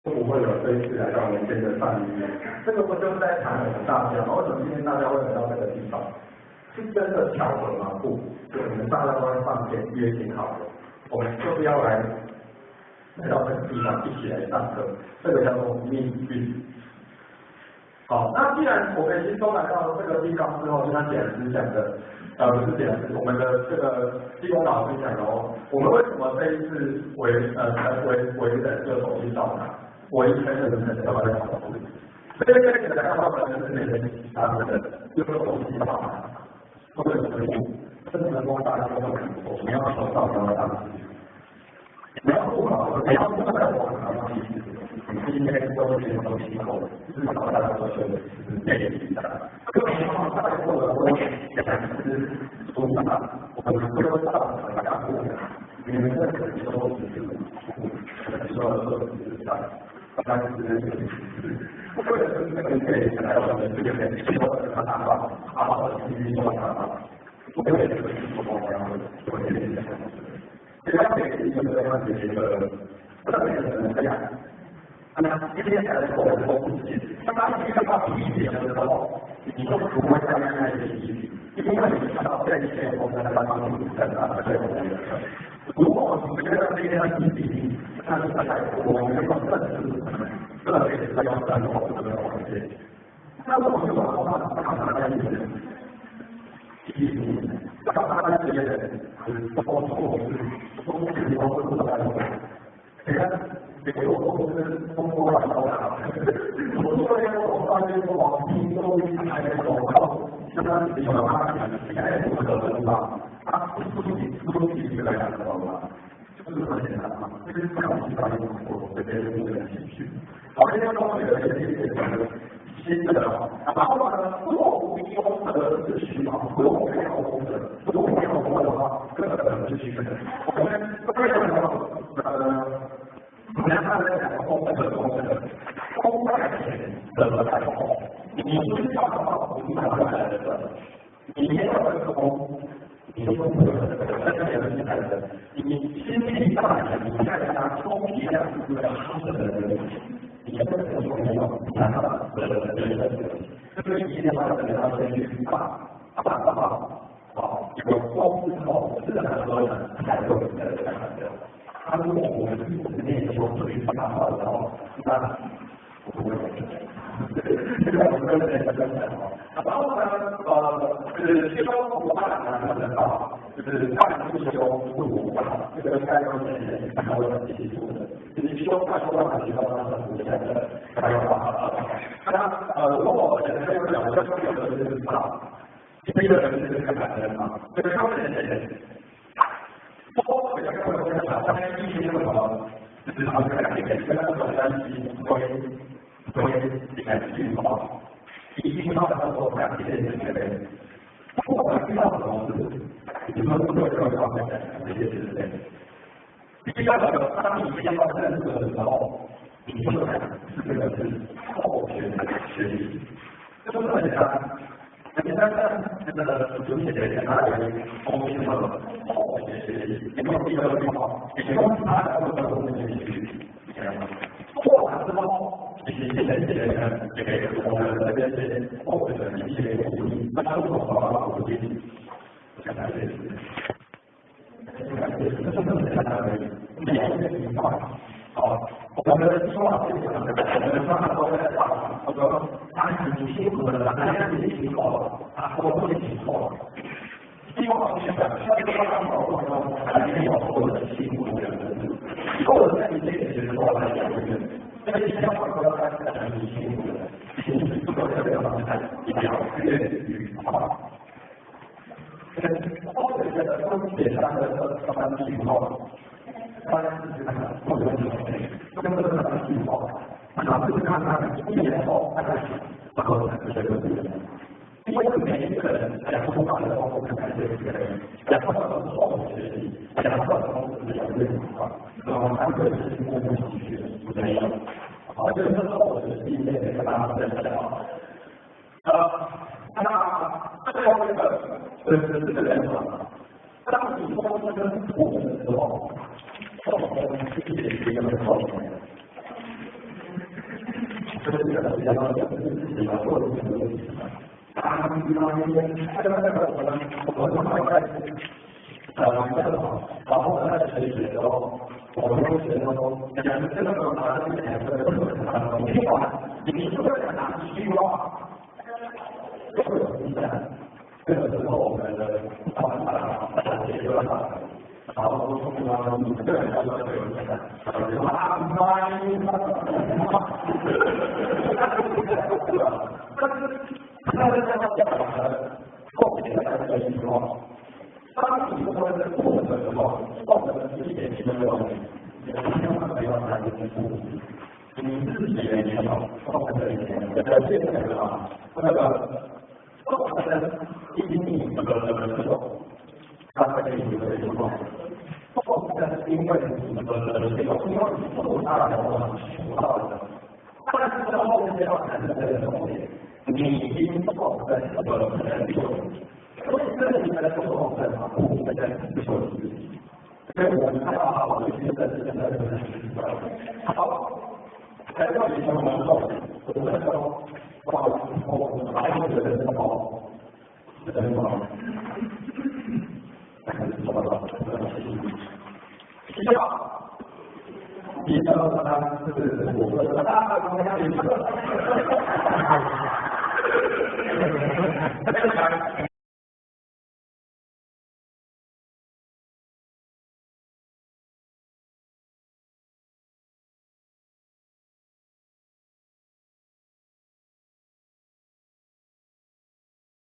不会有这一次来到文件的范围内。这个不就是在谈我们大家吗？为什么今天大家会来到这个地方？是真的巧合吗？不，就我们大家都在放前约定好了，我们就是要来到这个地方一起来上课，这个叫做命运。好，那既然我们已经都来到这个地方之后，就像简师讲的，不是简师，我们的这个地公老师讲的哦，我们为什么这一次为人就走进道场，为人要来考试？这个给大家看到的就是那些其他的，就是走进道场，或者是真的能够大家都很我们要求道场的大师，不要不好，不要不在我们考上去。今天都是都辛苦了，至少大家都是内力的。更何况在座的我也是组长，我们都知道很干部，你们这个时候是但是为了这个可以来到我们这边，说他拿到好好的去运用它，为了这个我们要做一点什么？这样可以这样子一个正面的能量。那今天才是我们的东西。当他遇到批评的时候，你就不会再那些批评，因为你看到这些我们的帮助在哪里？如果你觉得这些批评，但是在我们用正式特别是要赞同我们的环境，那如果有的话，他们在批评，让他们这些人包括我们都是包括不来的。你看。给我是中国来到的，我昨天我发现网民都开始广告，相当于有他现在不可能吧？他不仅这个样子了，就是很简单嘛，就是这样子反映我这边的情绪。好，今天中午有一些新的，然后呢，如果无敌功德是虚嘛，如果没有功德，如果没有功德的话，更可能是虚的。我们为什么你看他在讲空的空在怎么来空？你不是要到你哪来的？你没有这个空，你就不会有这个真正的进来的。你心力大了，你再加充其量是要输的人，你真的就没有难道的所以一定要等到先去把好有空之后，自然而然才会有这个感觉。他如果我们念说出去发好的话，那不会有这个我们跟人分享然后呢，其中我们谈到，就是看不修不如法，这个该用人然后要记住的，就是修看修法，提高他的福才的才有法。那如果人家有两个有的就是道，一个人就是感人嘛，这个他们人。包括这个我们讲三一什么，就是他们两个跟那个三一推来进化，一听到他说两件事情，不管遇到什么事，你们不会有方面的这些事情。遇到了当你遇到任何的时候，你就看这个是后天的学习，这不是很简单。你看看那个主写的他的后面的后学习，有没有第二个地方？你用他的后面学习，做完之后，你现在给我们的这些后面的一些鼓励，那都是我们鼓励。现在这是，这是很简单的两个情况。好，我们说话这个，我们刚才都在讲，我说他很辛苦的，人家已经错了，我不也挺错了。希望现在这个刚好过程中，还没有获得辛苦的人，或者在你这个时候来讲，那些相关的他是很辛苦的，辛苦的这个状态，一定要越狱好。或者是更简单的上班情况。当然是这样，或者是跟这个情况，哪怕是看他1年后他开始，然后才是这个人，因为每一个人讲不完的话，我们才是这个人，讲不完的后学习，讲不完的后是讲这个情况，然后还可以是共同情绪，没有，好，这是后学习里面跟大家分享那最后这个人当你说这个我们的时候。后面是一个后面，